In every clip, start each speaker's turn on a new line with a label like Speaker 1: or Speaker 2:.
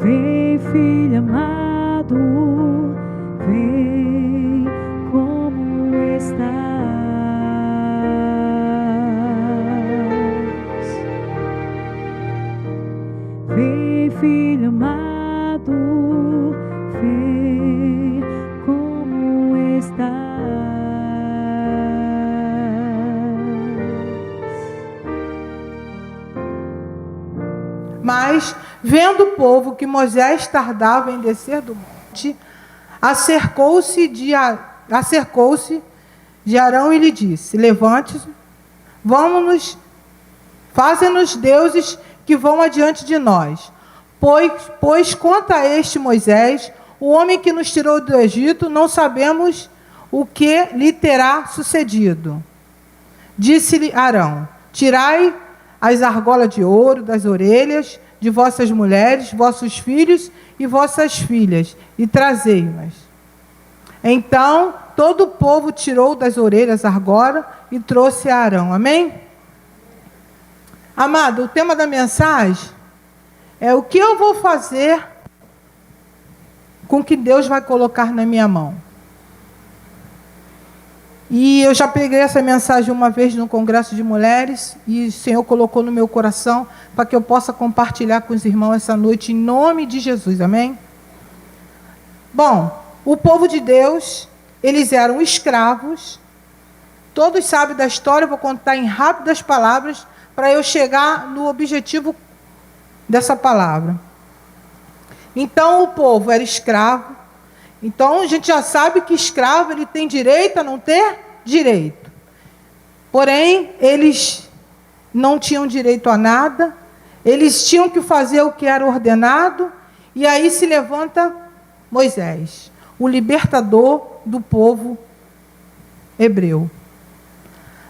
Speaker 1: Vem, filho amado, vem, como estás? Vem, filho amado, vem, como estás?
Speaker 2: Mas, vendo o povo que Moisés tardava em descer do monte, acercou-se de Arão e lhe disse: Levante-se, vamos-nos, faze-nos deuses que vão adiante de nós. Pois quanto a este Moisés, o homem que nos tirou do Egito, não sabemos o que lhe terá sucedido. Disse-lhe Arão: Tirai as argolas de ouro das orelhas de vossas mulheres, vossos filhos e vossas filhas, e trazei-mas. Então, todo o povo tirou das orelhas a argola e trouxe a Arão. Amém? Amado, o tema da mensagem é o que eu vou fazer com o que Deus vai colocar na minha mão. E eu já peguei essa mensagem uma vez no Congresso de Mulheres, e o Senhor colocou no meu coração para que eu possa compartilhar com os irmãos essa noite, em nome de Jesus, amém? Bom, o povo de Deus, eles eram escravos, todos sabem da história, eu vou contar em rápidas palavras, para eu chegar no objetivo dessa palavra. Então, o povo era escravo. Então, a gente já sabe que escravo, ele tem direito a não ter direito. Porém, eles não tinham direito a nada, eles tinham que fazer o que era ordenado, e aí se levanta Moisés, o libertador do povo hebreu.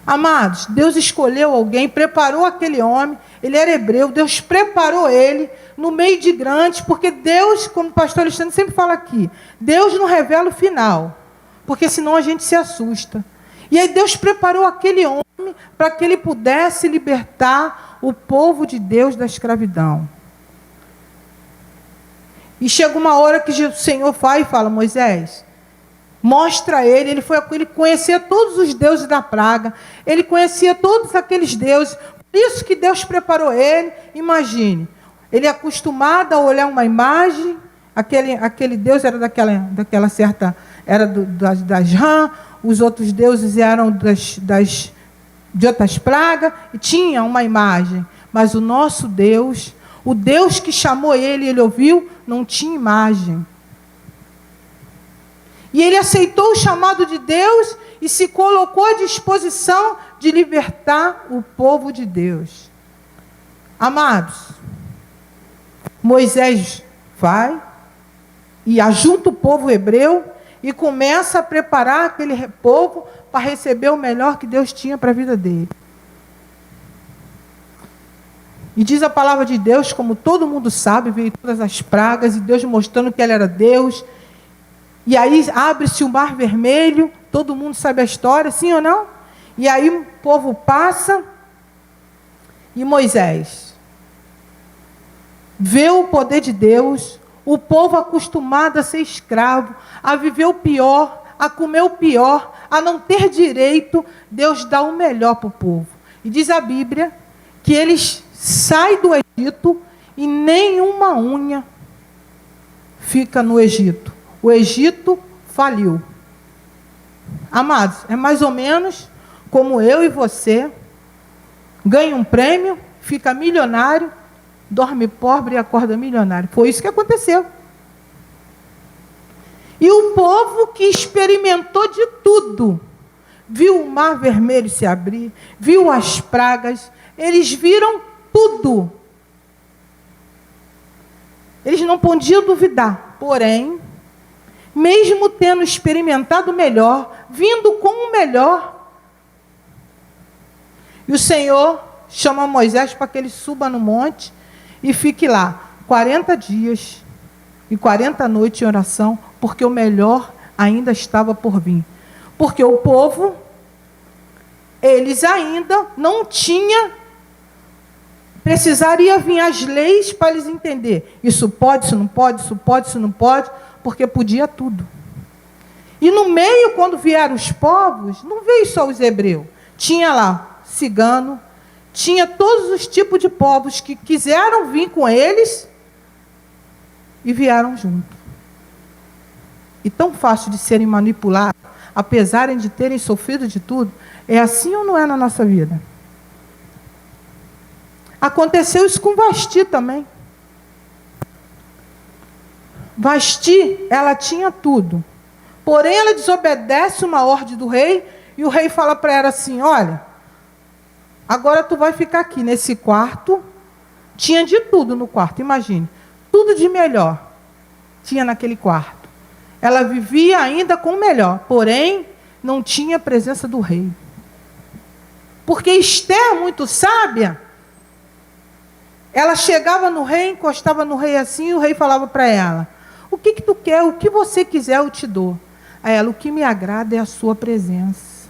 Speaker 2: Amados, Deus escolheu alguém, preparou aquele homem, ele era hebreu, Deus preparou ele no meio de grandes, porque Deus, como o pastor Alexandre sempre fala aqui, Deus não revela o final, porque senão a gente se assusta. E aí Deus preparou aquele homem para que ele pudesse libertar o povo de Deus da escravidão. E chega uma hora que o Senhor vai e fala: Moisés, mostra a ele conhecia todos os deuses da praga, ele conhecia todos aqueles deuses, por isso que Deus preparou ele. Imagine, ele é acostumado a olhar uma imagem, aquele Deus era daquela certa, era das rãs, os outros deuses eram de outras pragas, e tinha uma imagem, mas o nosso Deus, o Deus que chamou ele ouviu, não tinha imagem. E ele aceitou o chamado de Deus e se colocou à disposição de libertar o povo de Deus. Amados, Moisés vai e ajunta o povo hebreu e começa a preparar aquele povo para receber o melhor que Deus tinha para a vida dele. E diz a palavra de Deus, como todo mundo sabe, veio todas as pragas, e Deus mostrando que ele era Deus. E aí abre-se o mar vermelho, todo mundo sabe a história, sim ou não? E aí o povo passa, e Moisés vê o poder de Deus, o povo acostumado a ser escravo, a viver o pior, a comer o pior, a não ter direito, Deus dá o melhor para o povo. E diz a Bíblia que eles saem do Egito e nenhuma unha fica no Egito. O Egito faliu. Amados, é mais ou menos como eu e você ganha um prêmio, fica milionário, dorme pobre e acorda milionário. Foi isso que aconteceu. E o povo que experimentou de tudo, viu o mar vermelho se abrir, viu as pragas, eles viram tudo. Eles não podiam duvidar, porém, mesmo tendo experimentado o melhor, vindo com o melhor, e o Senhor chama Moisés para que ele suba no monte e fique lá 40 dias e 40 noites em oração, porque o melhor ainda estava por vir. Porque o povo, eles ainda não tinham Precisaria vir as leis para eles entenderem. Isso pode, isso não pode, isso pode, isso não pode, porque podia tudo. E no meio, quando vieram os povos, não veio só os hebreus. Tinha lá cigano, tinha todos os tipos de povos que quiseram vir com eles e vieram junto. E tão fácil de serem manipulados, apesar de terem sofrido de tudo, é assim ou não é na nossa vida? Aconteceu isso com Vasti também. Vasti, ela tinha tudo. Porém, ela desobedece uma ordem do rei, e o rei fala para ela assim, olha, agora tu vai ficar aqui nesse quarto. Tinha de tudo no quarto, imagine. Tudo de melhor tinha naquele quarto. Ela vivia ainda com o melhor, porém, não tinha a presença do rei. Porque Esther, muito sábia, ela chegava no rei, encostava no rei assim, e o rei falava para ela, o que tu quer? O que você quiser eu te dou. A ela, o que me agrada é a sua presença.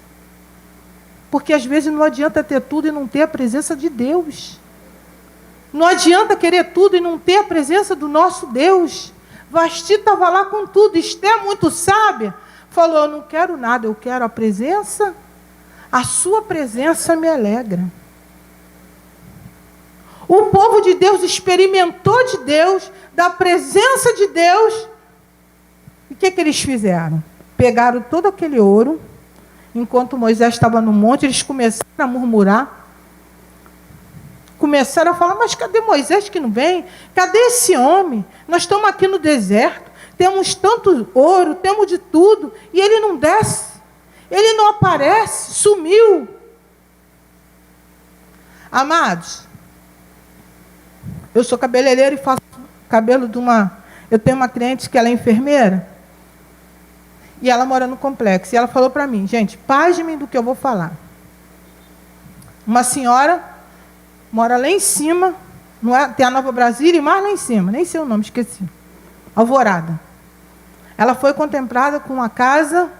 Speaker 2: Porque às vezes não adianta ter tudo e não ter a presença de Deus. Não adianta querer tudo e não ter a presença do nosso Deus. Vasti estava lá com tudo. Esther, muito sábia, falou, eu não quero nada, eu quero a presença. A sua presença me alegra. O povo de Deus experimentou de Deus, da presença de Deus. E o que eles fizeram? Pegaram todo aquele ouro, enquanto Moisés estava no monte, eles começaram a murmurar. Começaram a falar, mas cadê Moisés que não vem? Cadê esse homem? Nós estamos aqui no deserto, temos tanto ouro, temos de tudo, e ele não desce, ele não aparece, sumiu. Amados, eu sou cabeleireiro e faço cabelo de uma... Eu tenho uma cliente que ela é enfermeira, e ela mora no complexo. E ela falou para mim, gente, pasmem do que eu vou falar. Uma senhora mora lá em cima, não é, tem a Nova Brasília e mais lá em cima, nem sei o nome, esqueci. Alvorada. Ela foi contemplada com uma casa,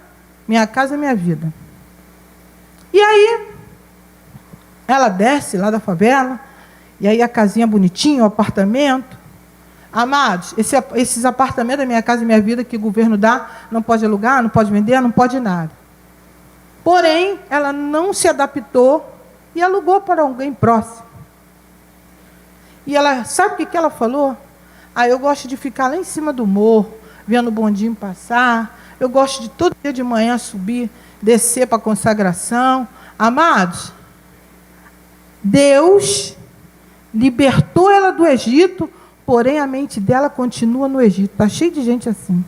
Speaker 2: Minha Casa Minha Vida. E aí, ela desce lá da favela, e aí a casinha bonitinha, o apartamento. Amados, esses apartamentos da Minha Casa Minha Vida que o governo dá, não pode alugar, não pode vender, não pode nada. Porém, ela não se adaptou e alugou para alguém próximo. E ela, sabe o que ela falou? Eu gosto de ficar lá em cima do morro, vendo o bondinho passar. Eu gosto de todo dia de manhã subir, descer para a consagração. Amados, Deus libertou ela do Egito, porém a mente dela continua no Egito. Está cheio de gente assim.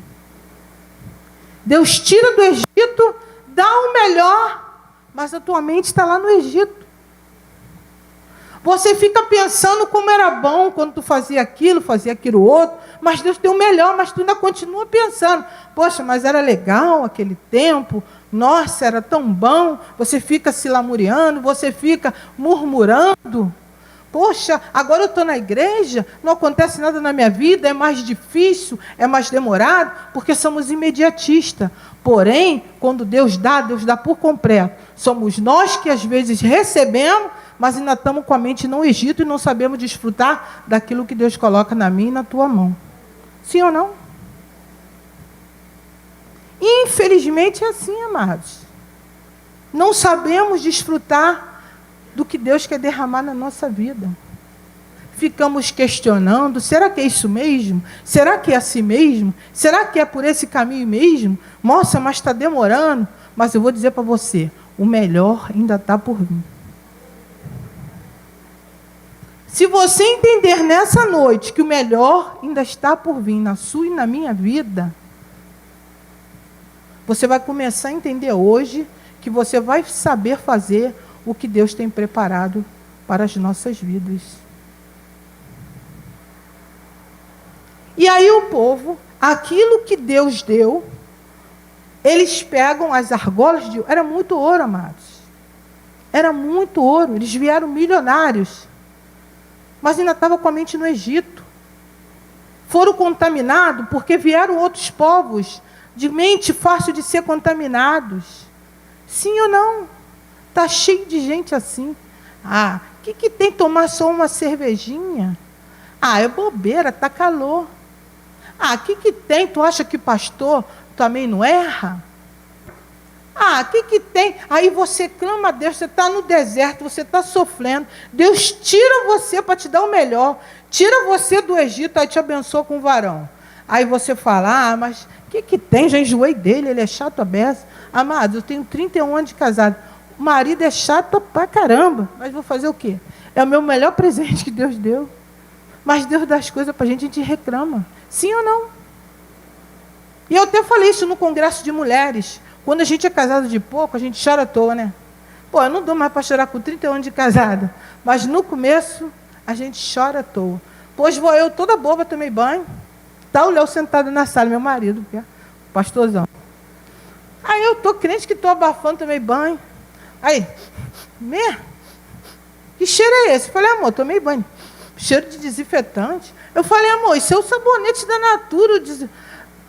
Speaker 2: Deus tira do Egito, dá o melhor, mas a tua mente está lá no Egito. Você fica pensando como era bom quando tu fazia aquilo outro, mas Deus tem o melhor, mas tu ainda continua pensando, poxa, mas era legal aquele tempo, nossa, era tão bom. Você fica se lamuriando, você fica murmurando. Poxa, agora eu estou na igreja, não acontece nada na minha vida, é mais difícil, é mais demorado, porque somos imediatistas. Porém, quando Deus dá por completo. Somos nós que às vezes recebemos, mas ainda estamos com a mente no Egito e não sabemos desfrutar daquilo que Deus coloca na minha e na tua mão. Sim ou não? Infelizmente é assim, amados. Não sabemos desfrutar do que Deus quer derramar na nossa vida. Ficamos questionando, será que é isso mesmo? Será que é assim mesmo? Será que é por esse caminho mesmo? Nossa, mas está demorando. Mas eu vou dizer para você, o melhor ainda está por vir. Se você entender nessa noite que o melhor ainda está por vir na sua e na minha vida, você vai começar a entender hoje que você vai saber fazer o que Deus tem preparado para as nossas vidas. E aí o povo, aquilo que Deus deu, eles pegam as argolas de ouro. Era muito ouro, amados. Era muito ouro. Eles vieram milionários. Mas ainda estavam com a mente no Egito. Foram contaminados porque vieram outros povos de mente fácil de ser contaminados. Sim ou não? Está cheio de gente assim. O que tem tomar só uma cervejinha? Ah, é bobeira, tá calor. Ah, o que tem? Tu acha que pastor também não erra? Ah, o que tem? Aí você clama a Deus, você está no deserto, você está sofrendo. Deus tira você para te dar o melhor. Tira você do Egito, aí te abençoa com um varão. Aí você fala, ah, mas o que tem? Já enjoei dele, ele é chato a beça. Amado, eu tenho 31 anos de casado. O marido é chato pra caramba, mas vou fazer o quê? É o meu melhor presente que Deus deu. Mas Deus dá as coisas para a gente reclama. Sim ou não? E eu até falei isso no congresso de mulheres. Quando a gente é casado de pouco, a gente chora à toa, né? Pô, eu não dou mais para chorar com 30 anos de casada. Mas no começo, a gente chora à toa. Pois vou eu toda boba, tomei banho. Tá o Léo sentado na sala, meu marido, que é pastorzão. Aí eu tô crente que tô abafando, tomei banho. Aí, que cheiro é esse? Eu falei, amor, tomei banho. Cheiro de desinfetante. Eu falei, amor, isso é o sabonete da Natura.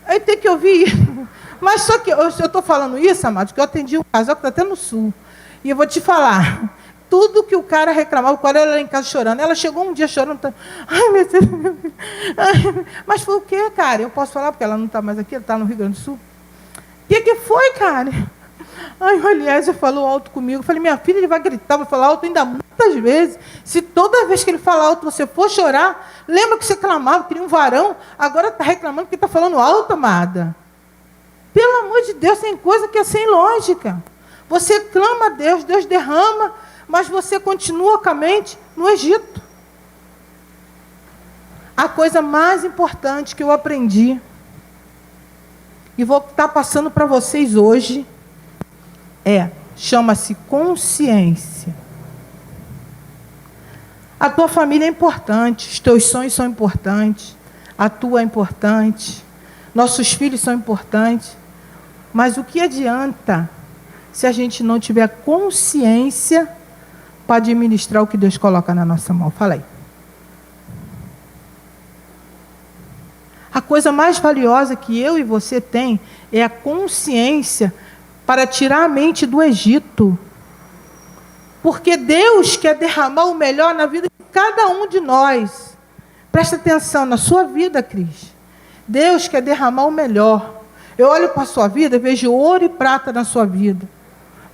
Speaker 2: Aí tem que ouvir isso. Mas só que eu estou falando isso, amados, que eu atendi um casal que está até no sul. E eu vou te falar, tudo que o cara reclamava, o cara era lá em casa chorando. Ela chegou um dia chorando. Ai, meu Deus. Ai, mas foi o quê, cara? Eu posso falar, porque ela não está mais aqui, ela está no Rio Grande do Sul. O que foi, cara? Ai, o Eliezer falou alto comigo. Eu falei, minha filha, ele vai gritar, vai falar alto ainda muitas vezes. Se toda vez que ele fala alto você for chorar, lembra que você clamava, queria um varão, agora está reclamando que está falando alto, amada. Pelo amor de Deus, tem coisa que é sem lógica. Você clama a Deus, Deus derrama, mas você continua com a mente no Egito. A coisa mais importante que eu aprendi, e vou estar passando para vocês hoje, chama-se consciência. A tua família é importante, os teus sonhos são importantes, a tua é importante, nossos filhos são importantes, mas o que adianta se a gente não tiver consciência para administrar o que Deus coloca na nossa mão? Fala aí. A coisa mais valiosa que eu e você tem é a consciência para tirar a mente do Egito. Porque Deus quer derramar o melhor na vida de cada um de nós. Presta atenção na sua vida, Cris. Deus quer derramar o melhor. Eu olho para a sua vida e vejo ouro e prata na sua vida.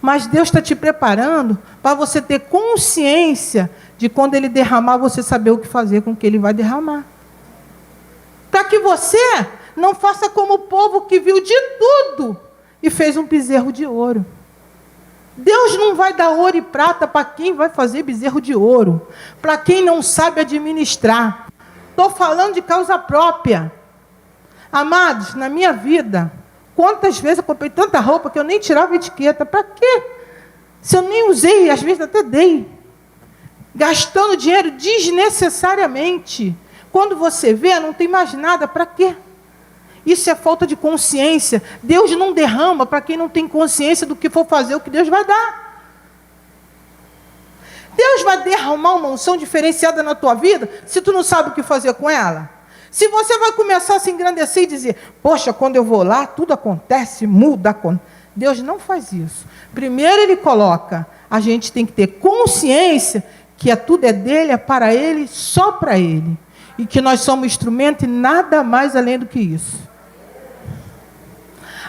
Speaker 2: Mas Deus está te preparando para você ter consciência de quando Ele derramar, você saber o que fazer com o que Ele vai derramar. Para que você não faça como o povo que viu de tudo e fez um bezerro de ouro. Deus não vai dar ouro e prata para quem vai fazer bezerro de ouro, para quem não sabe administrar. Estou falando de causa própria. Amados, na minha vida, quantas vezes eu comprei tanta roupa que eu nem tirava etiqueta? Para quê? Se eu nem usei, às vezes até dei. Gastando dinheiro desnecessariamente. Quando você vê, não tem mais nada, para quê? Isso é falta de consciência. Deus não derrama para quem não tem consciência do que for fazer, o que Deus vai dar. Deus vai derramar uma unção diferenciada na tua vida, se tu não sabe o que fazer com ela. Se você vai começar a se engrandecer e dizer, poxa, quando eu vou lá, tudo acontece, muda. Deus não faz isso. Primeiro Ele coloca, a gente tem que ter consciência que tudo é dele, é para Ele, só para Ele. E que nós somos instrumento e nada mais além do que isso.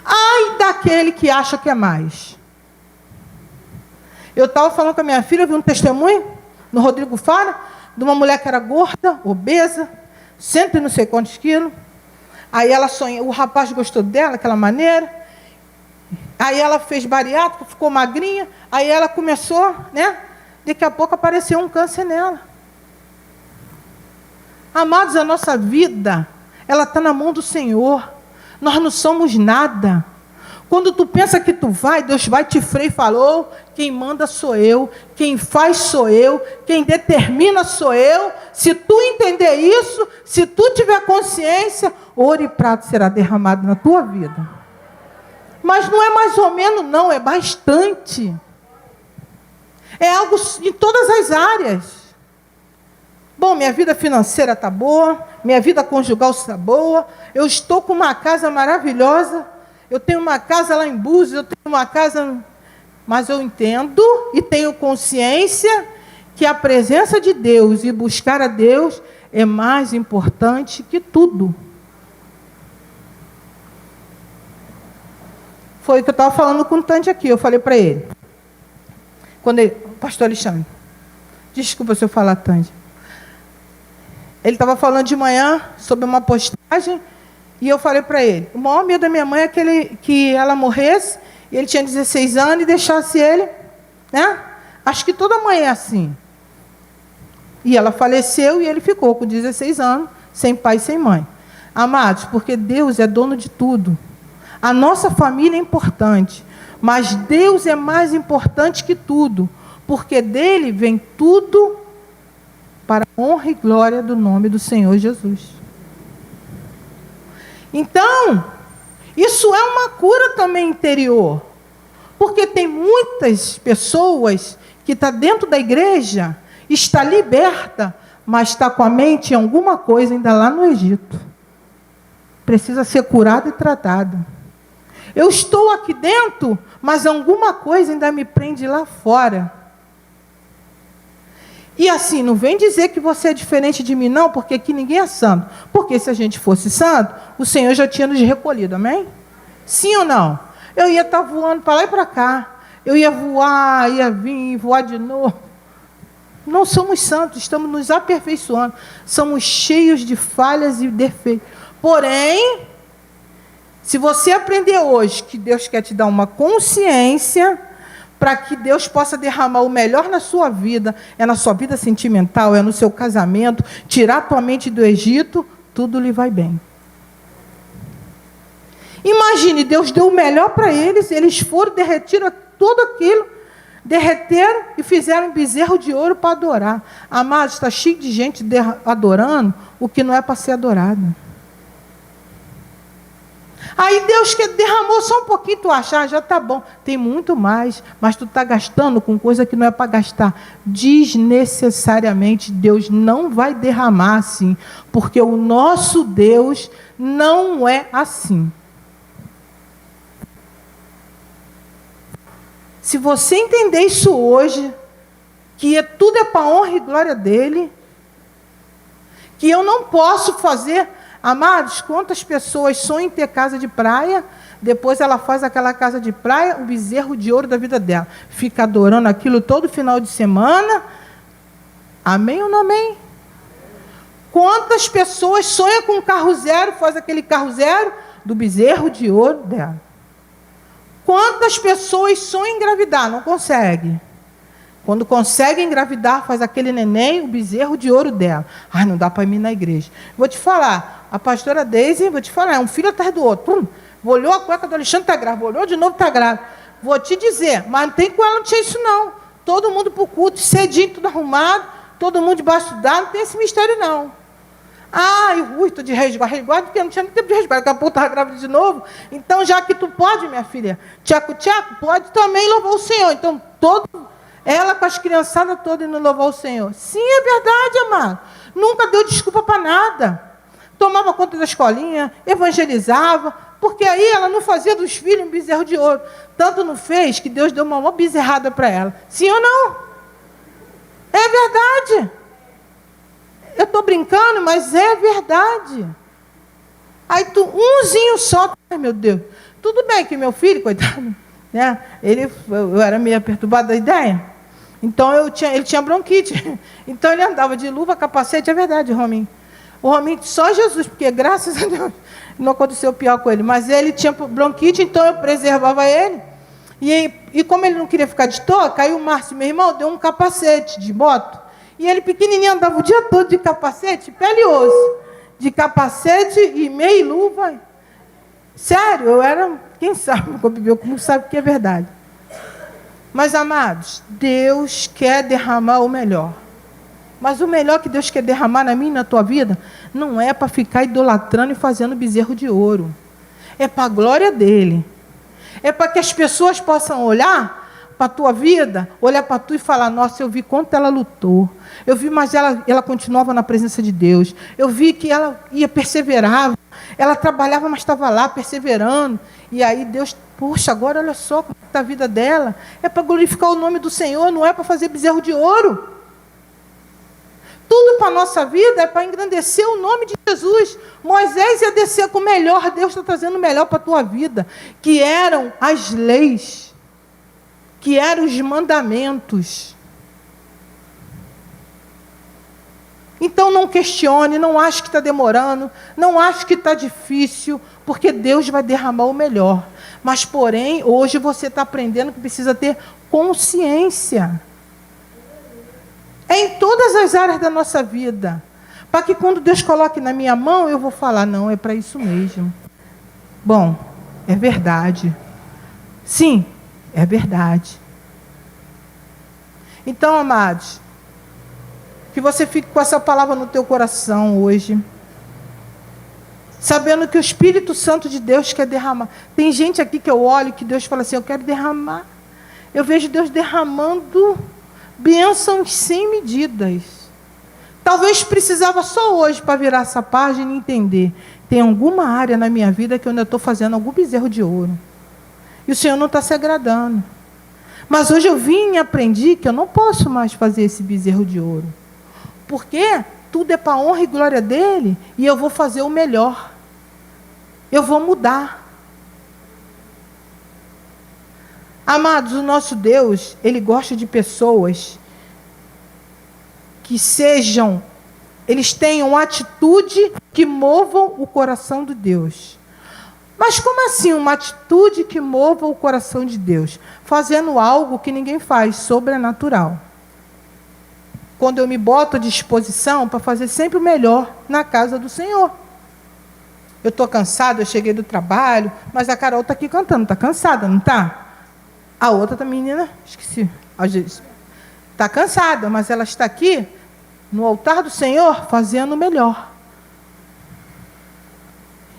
Speaker 2: Ai daquele que acha que é mais. Eu estava falando com a minha filha, eu vi um testemunho no Rodrigo Fara, de uma mulher que era gorda, obesa, sempre não sei quantos quilos. Aí ela sonhou, o rapaz gostou dela, aquela maneira. Aí ela fez bariátrica, ficou magrinha. Aí ela começou, né? Daqui a pouco apareceu um câncer nela. Amados, a nossa vida, ela está na mão do Senhor. Nós não somos nada. Quando tu pensa que tu vai, Deus vai te frear e falou, quem manda sou eu, quem faz sou eu, quem determina sou eu. Se tu entender isso, se tu tiver consciência, ouro e prata será derramado na tua vida. Mas não é mais ou menos não, é bastante. É algo em todas as áreas. Bom, minha vida financeira está boa, minha vida conjugal está boa, eu estou com uma casa maravilhosa, eu tenho uma casa lá em Búzios, eu tenho uma casa... Mas eu entendo e tenho consciência que a presença de Deus e buscar a Deus é mais importante que tudo. Foi o que eu estava falando com o Tante aqui. Eu falei para ele. Pastor Alexandre, desculpa se eu falar, Tante. Ele estava falando de manhã sobre uma postagem e eu falei para ele, o maior medo da minha mãe é que ela morresse, e ele tinha 16 anos e deixasse ele, né? Acho que toda mãe é assim. E ela faleceu e ele ficou com 16 anos, sem pai e sem mãe. Amados, porque Deus é dono de tudo. A nossa família é importante, mas Deus é mais importante que tudo, porque dele vem tudo para a honra e glória do nome do Senhor Jesus. Então, isso é uma cura também interior, porque tem muitas pessoas que estão dentro da igreja, está liberta, mas está com a mente em alguma coisa ainda lá no Egito. Precisa ser curada e tratada. Eu estou aqui dentro, mas alguma coisa ainda me prende lá fora. E assim, não vem dizer que você é diferente de mim, não, porque aqui ninguém é santo. Porque se a gente fosse santo, o Senhor já tinha nos recolhido, amém? Sim ou não? Eu ia estar voando para lá e para cá. Eu ia voar, ia vir, voar de novo. Não somos santos, estamos nos aperfeiçoando. Somos cheios de falhas e defeitos. Porém, se você aprender hoje que Deus quer te dar uma consciência para que Deus possa derramar o melhor na sua vida, é na sua vida sentimental, é no seu casamento, tirar a tua mente do Egito, tudo lhe vai bem. Imagine, Deus deu o melhor para eles foram, derretiram tudo aquilo, derreteram e fizeram um bezerro de ouro para adorar. Amados, está cheio de gente adorando o que não é para ser adorado. Aí Deus que derramou só um pouquinho, tu achar, já está bom. Tem muito mais, mas tu está gastando com coisa que não é para gastar. Desnecessariamente, Deus não vai derramar assim, porque o nosso Deus não é assim. Se você entender isso hoje, que tudo é para a honra e glória dele, que eu não posso fazer... Amados, quantas pessoas sonham em ter casa de praia, depois ela faz aquela casa de praia, o bezerro de ouro da vida dela. Fica adorando aquilo todo final de semana. Amém ou não amém? Quantas pessoas sonham com um carro zero, faz aquele carro zero do bezerro de ouro dela. Quantas pessoas sonham em engravidar, não consegue. Quando consegue engravidar, faz aquele neném, o bezerro de ouro dela. Ai, não dá para ir na igreja. Vou te falar, a pastora Deise, vou te falar, é um filho atrás do outro. Pum, olhou a cueca do Alexandre, está grávida. Olhou de novo, está grávida. Vou te dizer, mas não tem com ela, não tinha isso não. Todo mundo para o culto, cedinho, tudo arrumado, todo mundo debaixo d'água, não tem esse mistério não. Ah, eu estou de resguardo, porque não tinha nem tempo de resguardo, daqui a pouco estava grávida de novo. Então, já que tu pode, minha filha, tchaco, pode também louvar o Senhor. Então, ela com as criançadas todas indo louvar o Senhor. Sim, é verdade, amado. Nunca deu desculpa para nada. Tomava conta da escolinha, evangelizava, porque aí ela não fazia dos filhos um bezerro de ouro. Tanto não fez que Deus deu uma maior bezerrada para ela. Sim ou não? É verdade. Eu estou brincando, mas é verdade. Aí umzinho só. Ai, meu Deus. Tudo bem que meu filho, coitado, né? Eu era meio perturbado da ideia. Então ele tinha bronquite. Então ele andava de luva, capacete, é verdade, Rominho. O Rominho, só Jesus, porque graças a Deus não aconteceu pior com ele. Mas ele tinha bronquite, então eu preservava ele. E como ele não queria ficar de toca, aí o Márcio, meu irmão, deu um capacete de moto. E ele pequenininho andava o dia todo de capacete, pele e osso. De capacete e meia luva. Sério, eu era... Quem sabe, como sabe que é verdade. Mas, amados, Deus quer derramar o melhor. Mas o melhor que Deus quer derramar na minha e na tua vida não é para ficar idolatrando e fazendo bezerro de ouro. É para a glória dele. É para que as pessoas possam olhar para a tua vida, olhar para tu e falar, nossa, eu vi quanto ela lutou. Eu vi, mas ela continuava na presença de Deus. Eu vi que ela perseverava. Ela trabalhava, mas estava lá, perseverando. E aí Deus, poxa, agora olha só como está a vida dela. É para glorificar o nome do Senhor, não é para fazer bezerro de ouro. Tudo para a nossa vida é para engrandecer o nome de Jesus. Moisés ia descer com o melhor, Deus está trazendo o melhor para a tua vida, que eram as leis, que eram os mandamentos. Então não questione, não ache que está demorando, não ache que está difícil, porque Deus vai derramar o melhor. Mas, porém, hoje você está aprendendo que precisa ter consciência. É em todas as áreas da nossa vida. Para que quando Deus coloque na minha mão, eu vou falar, não, é para isso mesmo. Bom, é verdade. Sim, é verdade. Então, amados, que você fique com essa palavra no teu coração hoje. Sabendo que o Espírito Santo de Deus quer derramar. Tem gente aqui que eu olho que Deus fala assim, eu quero derramar. Eu vejo Deus derramando bênçãos sem medidas. Talvez precisava só hoje para virar essa página e entender. Tem alguma área na minha vida que eu ainda estou fazendo algum bezerro de ouro. E o Senhor não está se agradando. Mas hoje eu vim e aprendi que eu não posso mais fazer esse bezerro de ouro. Porque tudo é para a honra e glória dele. E eu vou fazer o melhor. Eu vou mudar. Amados, o nosso Deus, Ele gosta de pessoas que sejam, eles tenham atitude que movam o coração de Deus. Mas como assim uma atitude que mova o coração de Deus? Fazendo algo que ninguém faz, sobrenatural. Quando eu me boto à disposição para fazer sempre o melhor na casa do Senhor. Eu estou cansada, eu cheguei do trabalho, mas a Carol está aqui cantando, está cansada, não está? A outra menina, esqueci, está cansada, mas ela está aqui no altar do Senhor fazendo o melhor.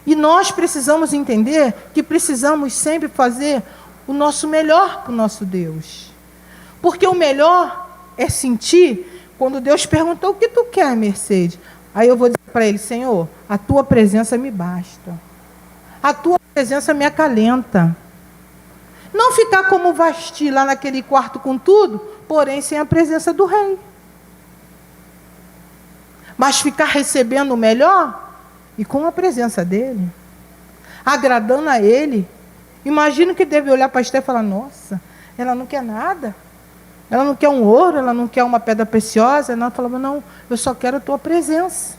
Speaker 2: E nós precisamos entender que precisamos sempre fazer o nosso melhor para o nosso Deus. Porque o melhor é sentir, quando Deus perguntou, o que tu quer, Mercedes? Aí eu vou dizer para ele, Senhor, a tua presença me basta. A tua presença me acalenta. Não ficar como Vasti lá naquele quarto com tudo, porém sem a presença do rei. Mas ficar recebendo o melhor e com a presença dele. Agradando a ele. Imagino que deve olhar para Esther e falar, nossa, ela não quer nada. Ela não quer um ouro, ela não quer uma pedra preciosa. Ela falava, não, eu só quero a tua presença.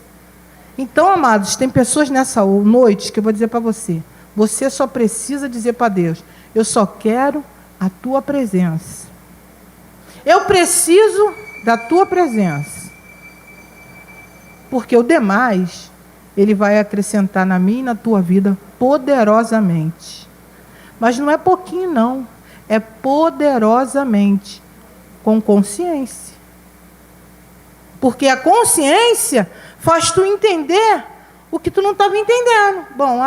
Speaker 2: Então, amados, tem pessoas nessa noite que eu vou dizer para você. Você só precisa dizer para Deus, eu só quero a tua presença. Eu preciso da tua presença. Porque o demais, Ele vai acrescentar na minha e na tua vida poderosamente. Mas não é pouquinho, não. É poderosamente. Com consciência. Porque a consciência faz tu entender o que tu não estava entendendo. Bom,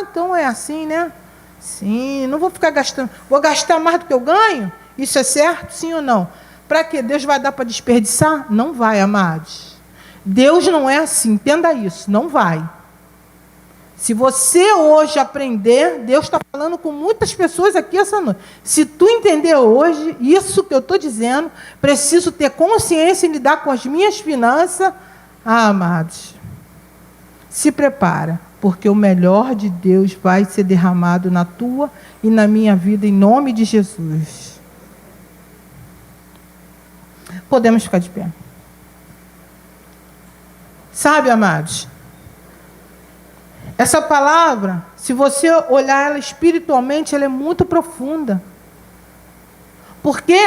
Speaker 2: então é assim, né? Sim, não vou ficar gastando. Vou gastar mais do que eu ganho? Isso é certo? Sim ou não? Para quê? Deus vai dar para desperdiçar? Não vai, amados. Deus não é assim, entenda isso, não vai. Se você hoje aprender, Deus está falando com muitas pessoas aqui essa noite. Se tu entender hoje, isso que eu estou dizendo, preciso ter consciência em lidar com as minhas finanças, amados, se prepara, porque o melhor de Deus vai ser derramado na tua e na minha vida, em nome de Jesus. Podemos ficar de pé. Sabe, amados, essa palavra, se você olhar ela espiritualmente, ela é muito profunda. Porque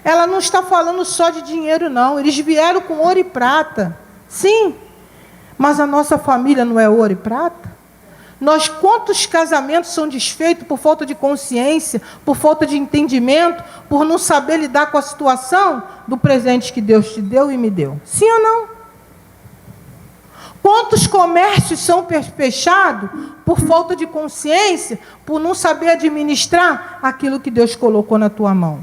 Speaker 2: ela não está falando só de dinheiro, não. Eles vieram com ouro e prata. Sim, mas a nossa família não é ouro e prata? Quantos casamentos são desfeitos por falta de consciência, por falta de entendimento, por não saber lidar com a situação do presente que Deus te deu e me deu? Sim ou não? Quantos comércios são fechados por falta de consciência, por não saber administrar aquilo que Deus colocou na tua mão?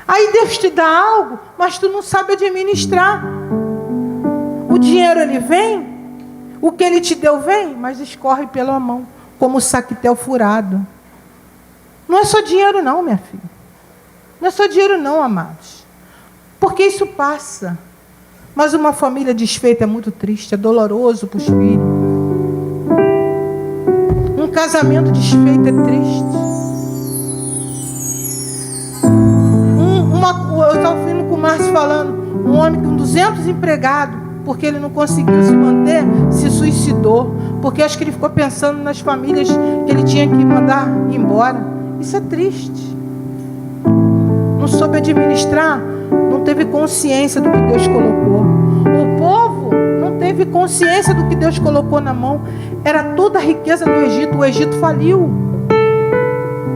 Speaker 2: Aí Deus te dá algo, mas tu não sabe administrar. O dinheiro ele vem, o que ele te deu vem, mas escorre pela mão, como saquetel furado. Não é só dinheiro não, minha filha. Não é só dinheiro não, amados. Porque isso passa. Mas uma família desfeita é muito triste, é doloroso para os filhos. Um casamento desfeito é triste. Eu estava ouvindo com o Márcio falando, um homem com 200 empregados, porque ele não conseguiu se manter, se suicidou, porque acho que ele ficou pensando nas famílias que ele tinha que mandar embora. Isso é triste. Não soube administrar, não teve consciência do que Deus colocou. O povo não teve consciência do que Deus colocou na mão. Era toda a riqueza do Egito. O Egito faliu.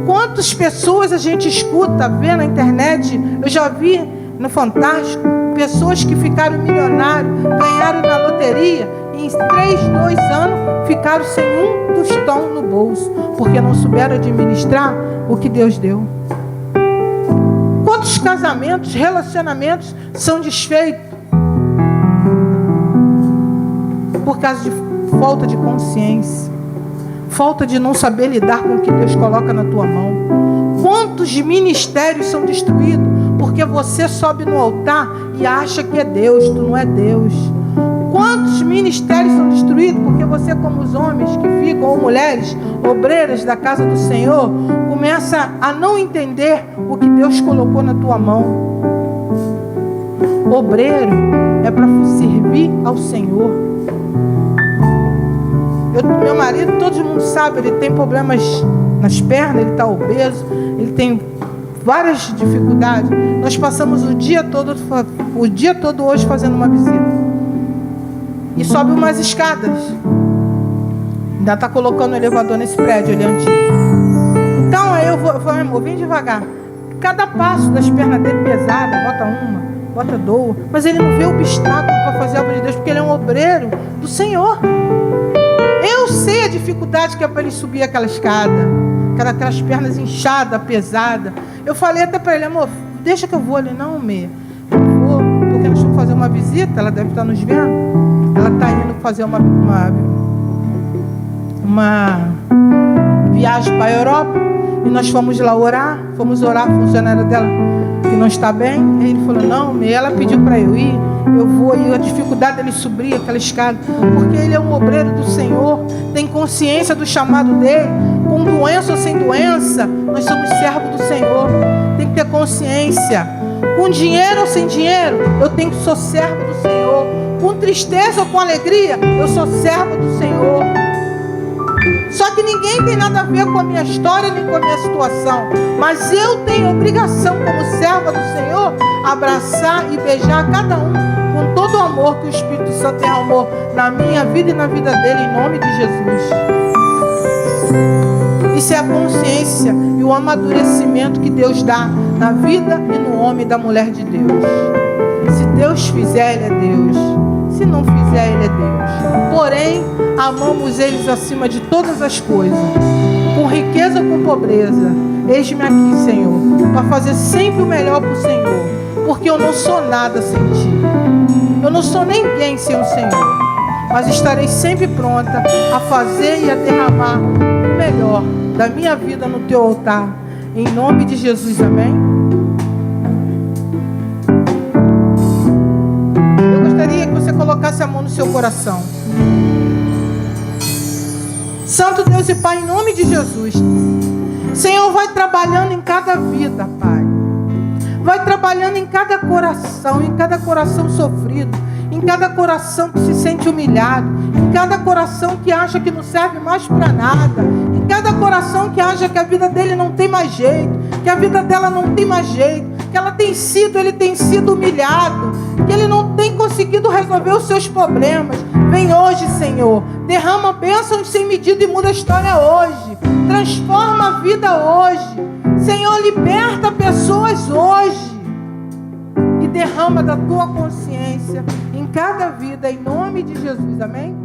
Speaker 2: Quantas pessoas a gente escuta, vê na internet? Eu já vi no Fantástico pessoas que ficaram milionários, ganharam na loteria e em 2 anos ficaram sem um tostão no bolso, porque não souberam administrar o que Deus deu. Quantos casamentos, relacionamentos são desfeitos por causa de falta de consciência, falta de não saber lidar com o que Deus coloca na tua mão. Quantos ministérios são destruídos porque você sobe no altar e acha que é Deus, tu não é Deus. Quantos ministérios são destruídos porque você, como os homens que ficam, ou mulheres, obreiras da casa do Senhor, começa a não entender o que Deus colocou na tua mão. Obreiro é para servir ao Senhor. Meu marido, todo mundo sabe, ele tem problemas nas pernas, ele está obeso, ele tem várias dificuldades. Nós passamos o dia todo hoje fazendo uma visita. E sobe umas escadas. Ainda está colocando o elevador nesse prédio, ele é antigo. Então aí eu falei, amor, vem devagar. Cada passo das pernas dele pesada, bota uma, bota duas. Mas ele não vê o obstáculo para fazer a obra de Deus, porque ele é um obreiro do Senhor. Eu sei a dificuldade que é para ele subir aquela escada, aquelas pernas inchadas, pesadas. Eu falei até para ele, amor, deixa que eu vou. Ele, não, Meia, eu vou, porque nós vamos fazer uma visita, ela deve estar nos vendo. Ela está indo fazer uma viagem para a Europa, e nós fomos lá orar, a funcionária dela que não está bem. E ele falou, não, Meia, ela pediu para eu ir, eu vou. E a dificuldade dele subir aquela escada, porque ele é um obreiro do Senhor, tem consciência do chamado dele, com doença ou sem doença, nós somos servos do Senhor, tem que ter consciência, com dinheiro ou sem dinheiro, eu sou servo do Senhor, com tristeza ou com alegria, eu sou servo do Senhor. Só que ninguém tem nada a ver com a minha história nem com a minha situação, mas eu tenho obrigação como serva do Senhor abraçar e beijar cada um com todo o amor que o Espírito Santo derramou na minha vida e na vida dele, em nome de Jesus. Isso é a consciência e o amadurecimento que Deus dá na vida e no homem e da mulher de Deus. Se Deus fizer, Ele é Deus. Se não fizer, Ele é Deus. Porém, amamos eles acima de todas as coisas, com riqueza ou com pobreza. Eis-me aqui, Senhor, para fazer sempre o melhor para o Senhor, porque eu não sou nada sem Ti. Eu não sou ninguém sem o Senhor, mas estarei sempre pronta a fazer e a derramar o melhor da minha vida no Teu altar, em nome de Jesus, amém? Eu gostaria que você colocasse a mão no seu coração. Santo Deus e Pai, em nome de Jesus, Senhor, vai trabalhando em cada vida, Pai. Vai trabalhando em cada coração sofrido, em cada coração que se sente humilhado, em cada coração que acha que não serve mais para nada, em cada coração que acha que a vida dele não tem mais jeito, que a vida dela não tem mais jeito, que ele tem sido humilhado, que ele não tem conseguido resolver os seus problemas. Vem hoje, Senhor, derrama bênçãos sem medida e muda a história hoje, transforma a vida hoje, Senhor, liberta pessoas hoje e derrama da Tua consciência em cada vida, em nome de Jesus, amém?